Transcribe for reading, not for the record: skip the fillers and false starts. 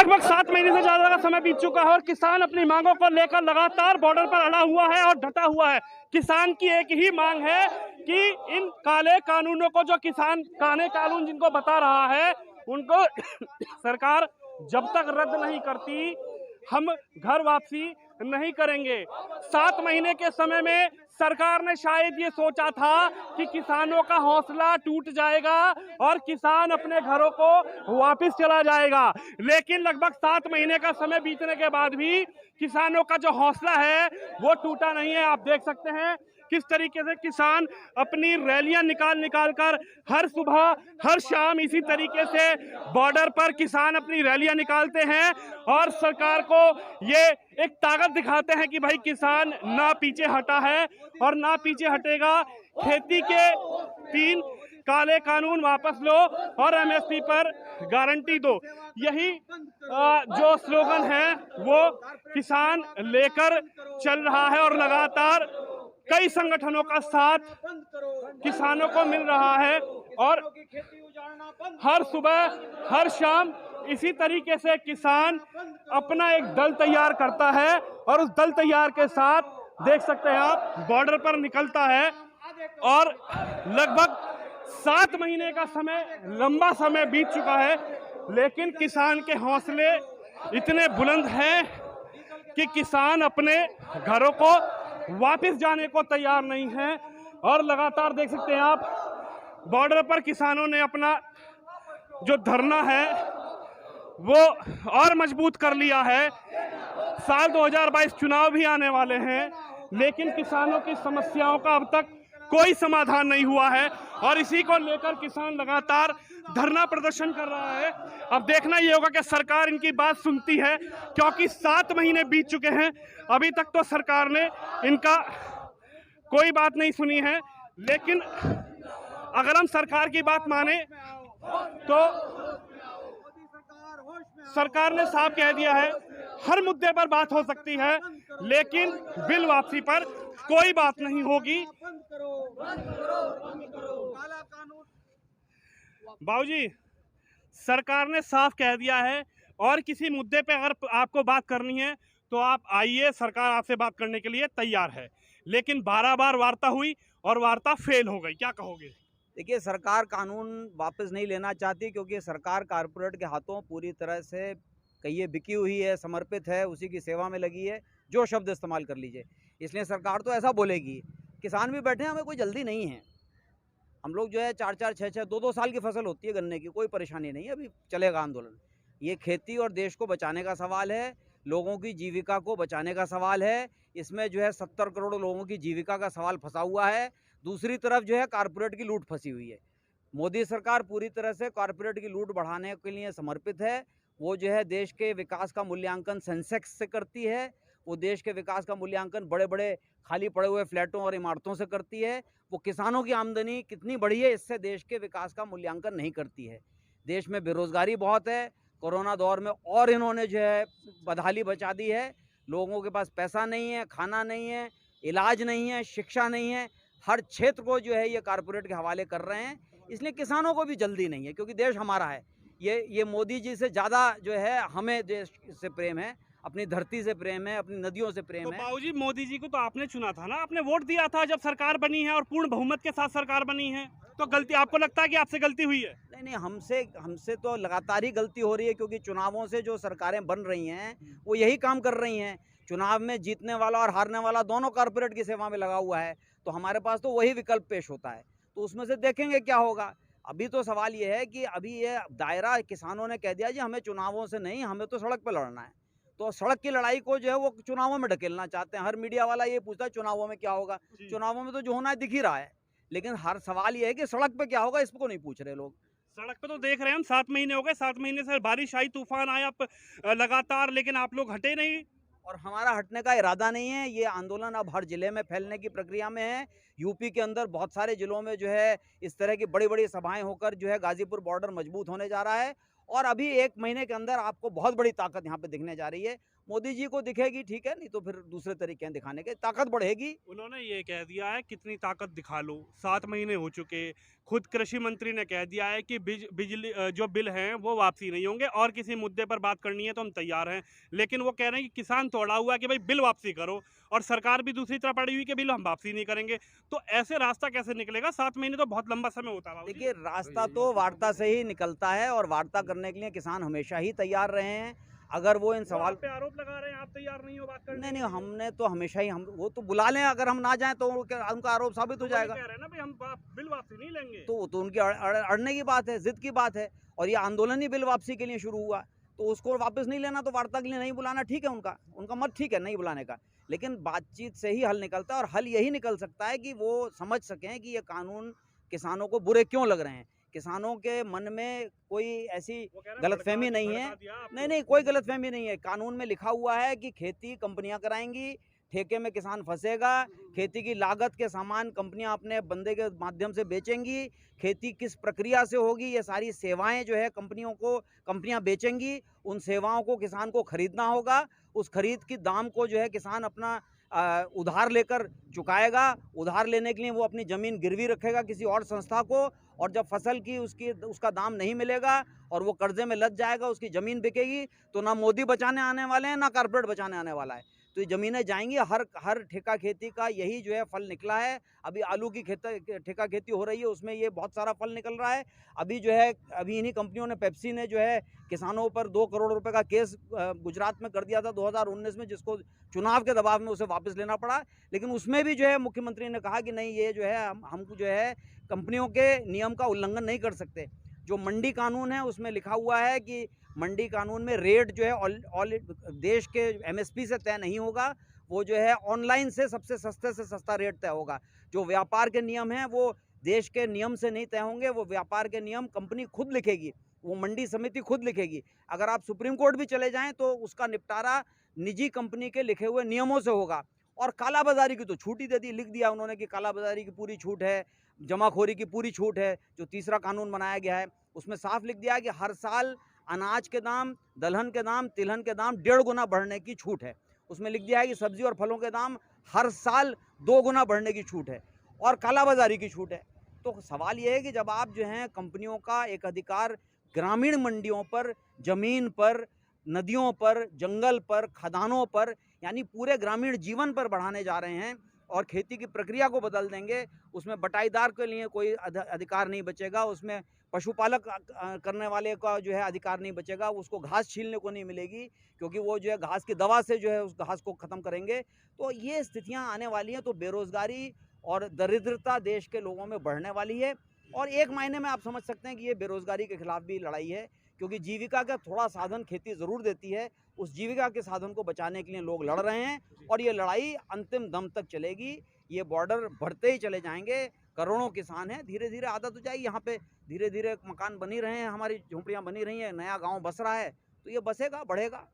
लगभग 7 महीने से ज्यादा का समय बीत चुका है और किसान अपनी मांगों को लेकर लगातार बॉर्डर पर अड़ा हुआ है और डटा हुआ है। किसान की एक ही मांग है कि इन काले कानूनों को, जो किसान काले कानून जिनको बता रहा है, उनको सरकार जब तक रद्द नहीं करती, हम घर वापसी नहीं करेंगे। 7 महीने के समय में सरकार ने शायद ये सोचा था कि किसानों का हौसला टूट जाएगा और किसान अपने घरों को वापस चला जाएगा, लेकिन लगभग 7 महीने का समय बीतने के बाद भी किसानों का जो हौसला है वो टूटा नहीं है। आप देख सकते हैं किस तरीके से किसान अपनी रैलियां निकाल कर हर सुबह हर शाम इसी तरीके से बॉर्डर पर किसान अपनी रैलियां निकालते हैं और सरकार को ये एक ताकत दिखाते हैं कि भाई किसान ना पीछे हटा है और ना पीछे हटेगा। खेती के 3 काले कानून वापस लो और एमएसपी पर गारंटी दो, यही जो स्लोगन है वो किसान लेकर चल रहा है और लगातार कई संगठनों का साथ किसानों को मिल रहा है और हर सुबह हर शाम इसी तरीके से किसान अपना एक दल तैयार करता है और उस दल तैयार के साथ देख सकते हैं आप बॉर्डर पर निकलता है और लगभग 7 महीने का समय, लंबा समय बीत चुका है, लेकिन किसान के हौसले इतने बुलंद हैं कि किसान अपने घरों को वापस जाने को तैयार नहीं है। और लगातार देख सकते हैं आप बॉर्डर पर किसानों ने अपना जो धरना है वो और मजबूत कर लिया है। साल 2022 चुनाव भी आने वाले हैं, लेकिन किसानों की समस्याओं का अब तक कोई समाधान नहीं हुआ है और इसी को लेकर किसान लगातार धरना प्रदर्शन कर रहा है। अब देखना ये होगा कि सरकार इनकी बात सुनती है, क्योंकि 7 महीने बीत चुके हैं, अभी तक तो सरकार ने इनका कोई बात नहीं सुनी है। लेकिन अगर हम सरकार की बात माने तो सरकार ने साफ कह दिया है हर मुद्दे पर बात हो सकती है, लेकिन बिल वापसी पर कोई बात नहीं होगी। बाबूजी, सरकार ने साफ कह दिया है और किसी मुद्दे पे अगर आपको बात करनी है तो आप आइए, सरकार आपसे बात करने के लिए तैयार है। लेकिन 12 बार वार्ता हुई और वार्ता फेल हो गई, क्या कहोगे? देखिए, सरकार कानून वापस नहीं लेना चाहती, क्योंकि सरकार कारपोरेट के हाथों पूरी तरह से कहिए बिकी हुई है, समर्पित है, उसी की सेवा में लगी है, जो शब्द इस्तेमाल कर लीजिए। इसलिए सरकार तो ऐसा बोलेगी। किसान भी बैठे हैं, हमें कोई जल्दी नहीं है। हम लोग जो है 4-4, 6-6, 2-2 साल की फसल होती है गन्ने की, कोई परेशानी नहीं है, अभी चलेगा आंदोलन। ये खेती और देश को बचाने का सवाल है, लोगों की जीविका को बचाने का सवाल है। इसमें जो है 70 करोड़ लोगों की जीविका का सवाल फंसा हुआ है। दूसरी तरफ जो है कारपोरेट की लूट फंसी हुई है। मोदी सरकार पूरी तरह से कारपोरेट की लूट बढ़ाने के लिए समर्पित है। वो जो है देश के विकास का मूल्यांकन सेंसेक्स से करती है। वो देश के विकास का मूल्यांकन बड़े बड़े खाली पड़े हुए फ्लैटों और इमारतों से करती है। वो किसानों की आमदनी कितनी बढ़ी है, इससे देश के विकास का मूल्यांकन नहीं करती है। देश में बेरोजगारी बहुत है। कोरोना दौर में और इन्होंने जो है बदहाली बचा दी है। लोगों के पास पैसा नहीं है, खाना नहीं है, इलाज नहीं है, शिक्षा नहीं है। हर क्षेत्र को जो है ये कारपोरेट के हवाले कर रहे हैं। इसलिए किसानों को भी जल्दी नहीं है, क्योंकि देश हमारा है। ये मोदी जी से ज़्यादा जो है हमें देश से प्रेम है, अपनी धरती से प्रेम है, अपनी नदियों से प्रेम है। बाबूजी, मोदी जी को तो आपने चुना था ना, आपने वोट दिया था जब सरकार बनी है और पूर्ण बहुमत के साथ सरकार बनी है, तो गलती आपको लगता है कि आपसे गलती हुई है? नहीं, हमसे तो लगातार ही गलती हो रही है, क्योंकि चुनावों से जो सरकारें बन रही हैं वो यही काम कर रही हैं। चुनाव में जीतने वाला और हारने वाला दोनों कारपोरेट की सेवा में लगा हुआ है, तो हमारे पास तो वही विकल्प पेश होता है। तो उसमें से देखेंगे क्या होगा। अभी तो सवाल ये है कि अभी ये दायरा किसानों ने कह दिया जी हमें चुनावों से नहीं, हमें तो सड़क पर लड़ना है। तो सड़क की लड़ाई को जो है वो चुनावों में ढकेलना चाहते हैं। हर मीडिया वाला ये पूछता है चुनावों में क्या होगा। चुनावों में तो जो होना है दिख ही रहा है, लेकिन हर सवाल ये है कि सड़क पे क्या होगा, इसको नहीं पूछ रहे लोग। सड़क पे तो देख रहे हैं हम, 7 महीने हो गए, 7 महीने से बारिश आई, तूफान आया लगातार, लेकिन आप लोग हटे नहीं। और हमारा हटने का इरादा नहीं है। ये आंदोलन अब हर जिले में फैलने की प्रक्रिया में है। यूपी के अंदर बहुत सारे जिलों में जो है इस तरह की बड़ी बड़ी सभाएं होकर जो है गाजीपुर बॉर्डर मजबूत होने जा रहा है। और अभी 1 महीने के अंदर आपको बहुत बड़ी ताकत यहाँ पे दिखने जा रही है। मोदी जी को दिखेगी ठीक है, नहीं तो फिर दूसरे तरीके हैं दिखाने के, ताकत बढ़ेगी। उन्होंने ये कह दिया है कितनी ताकत दिखा लो, 7 महीने हो चुके। खुद कृषि मंत्री ने कह दिया है कि बिजली जो बिल हैं वो वापसी नहीं होंगे, और किसी मुद्दे पर बात करनी है तो हम तैयार हैं। लेकिन वो कह रहे हैं कि किसान तोड़ा हुआ है कि भाई बिल वापसी करो, और सरकार भी दूसरी तरफ पड़ी हुई कि बिल हम वापसी नहीं करेंगे। तो ऐसे रास्ता कैसे निकलेगा? 7 महीने तो बहुत लंबा समय होता है बाबूजी। देखिए, रास्ता तो वार्ता से ही निकलता है, और वार्ता करने के लिए किसान हमेशा ही तैयार रहे हैं। अगर वो इन वो सवाल आप पे आरोप लगा रहे हैं आप तैयार नहीं हो बात करने नहीं के नहीं, लिए। हमने तो हमेशा ही, हम वो तो बुला लें, अगर हम ना जाएं तो उनका आरोप साबित हो तो वही जाएगा। कह रहे हैं ना भाई हम बिल वापसी नहीं लेंगे। तो उनकी अड़ने की बात है, जिद की बात है, और ये आंदोलन ही बिल वापसी के लिए शुरू हुआ। तो उसको वापस नहीं लेना, तो वार्ता के लिए नहीं बुलाना ठीक है, उनका उनका मत ठीक है नहीं बुलाने का। लेकिन बातचीत से ही हल निकलता है, और हल यही निकल सकता है कि वो समझ सकें कि ये कानून किसानों को बुरे क्यों लग रहे हैं। किसानों के मन में कोई ऐसी वो कह रहे हैं गलतफहमी नहीं है। भड़का दिया आपको। नहीं नहीं, कोई गलतफहमी नहीं है। कानून में लिखा हुआ है कि खेती कंपनियां कराएंगी, ठेके में किसान फंसेगा, खेती की लागत के सामान कंपनियां अपने बंदे के माध्यम से बेचेंगी, खेती किस प्रक्रिया से होगी, ये सारी सेवाएं जो है कंपनियां बेचेंगी, उन सेवाओं को किसान को खरीदना होगा। उस खरीद की दाम को जो है किसान अपना उधार लेकर चुकाएगा। उधार लेने के लिए वो अपनी ज़मीन गिरवी रखेगा किसी और संस्था को, और जब फसल की उसका दाम नहीं मिलेगा और वो कर्जे में लग जाएगा, उसकी ज़मीन बिकेगी, तो ना मोदी बचाने आने वाले हैं, ना कारपोरेट बचाने आने वाला है। तो ये ज़मीनें जाएंगी। हर ठेका खेती का यही जो है फल निकला है। अभी आलू की ठेका खेती हो रही है, उसमें ये बहुत सारा फल निकल रहा है। अभी जो है, अभी इन्हीं कंपनियों ने, पेप्सी ने जो है किसानों पर 2 करोड़ रुपए का केस गुजरात में कर दिया था 2019 में, जिसको चुनाव के दबाव में उसे वापस लेना पड़ा। लेकिन उसमें भी जो है मुख्यमंत्री ने कहा कि नहीं, ये जो है हमको जो है कंपनियों के नियम का उल्लंघन नहीं कर सकते। जो मंडी कानून है उसमें लिखा हुआ है कि मंडी कानून में रेट जो है ऑल देश के एमएसपी से तय नहीं होगा, वो जो है ऑनलाइन से सबसे सस्ते से सस्ता रेट तय होगा। जो व्यापार के नियम हैं वो देश के नियम से नहीं तय होंगे, वो व्यापार के नियम कंपनी खुद लिखेगी, वो मंडी समिति खुद लिखेगी। अगर आप सुप्रीम कोर्ट भी चले जाएं तो उसका निपटारा निजी कंपनी के लिखे हुए नियमों से होगा। और कालाबाजारी की तो छूट ही दे दी, लिख दिया उन्होंने कि कालाबाजारी की पूरी छूट है, जमाखोरी की पूरी छूट है। जो तीसरा कानून बनाया गया है उसमें साफ लिख दिया है कि हर साल अनाज के दाम, दलहन के दाम, तिलहन के दाम 1.5 गुना बढ़ने की छूट है। उसमें लिख दिया है कि सब्जी और फलों के दाम हर साल 2 गुना बढ़ने की छूट है, और कालाबाजारी की छूट है। तो सवाल ये है कि जब आप जो हैं कंपनियों का एक अधिकार ग्रामीण मंडियों पर, ज़मीन पर, नदियों पर, जंगल पर, खदानों पर, यानी पूरे ग्रामीण जीवन पर बढ़ाने जा रहे हैं, और खेती की प्रक्रिया को बदल देंगे, उसमें बटाईदार के लिए कोई अधिकार नहीं बचेगा, उसमें पशुपालक करने वाले का जो है अधिकार नहीं बचेगा, उसको घास छीलने को नहीं मिलेगी, क्योंकि वो जो है घास की दवा से जो है उस घास को ख़त्म करेंगे। तो ये स्थितियां आने वाली हैं, तो बेरोज़गारी और दरिद्रता देश के लोगों में बढ़ने वाली है। और एक मायने में आप समझ सकते हैं कि ये बेरोज़गारी के खिलाफ भी लड़ाई है, क्योंकि जीविका का थोड़ा साधन खेती ज़रूर देती है, उस जीविका के साधन को बचाने के लिए लोग लड़ रहे हैं, और ये लड़ाई अंतिम दम तक चलेगी। ये बॉर्डर बढ़ते ही चले जाएंगे, करोड़ों किसान हैं, धीरे धीरे आदत हो जाएगी। यहाँ पे धीरे धीरे मकान बनी रहे हैं, हमारी झोंपड़ियाँ बनी रही हैं, नया गांव बस रहा है, तो ये बसेगा, बढ़ेगा।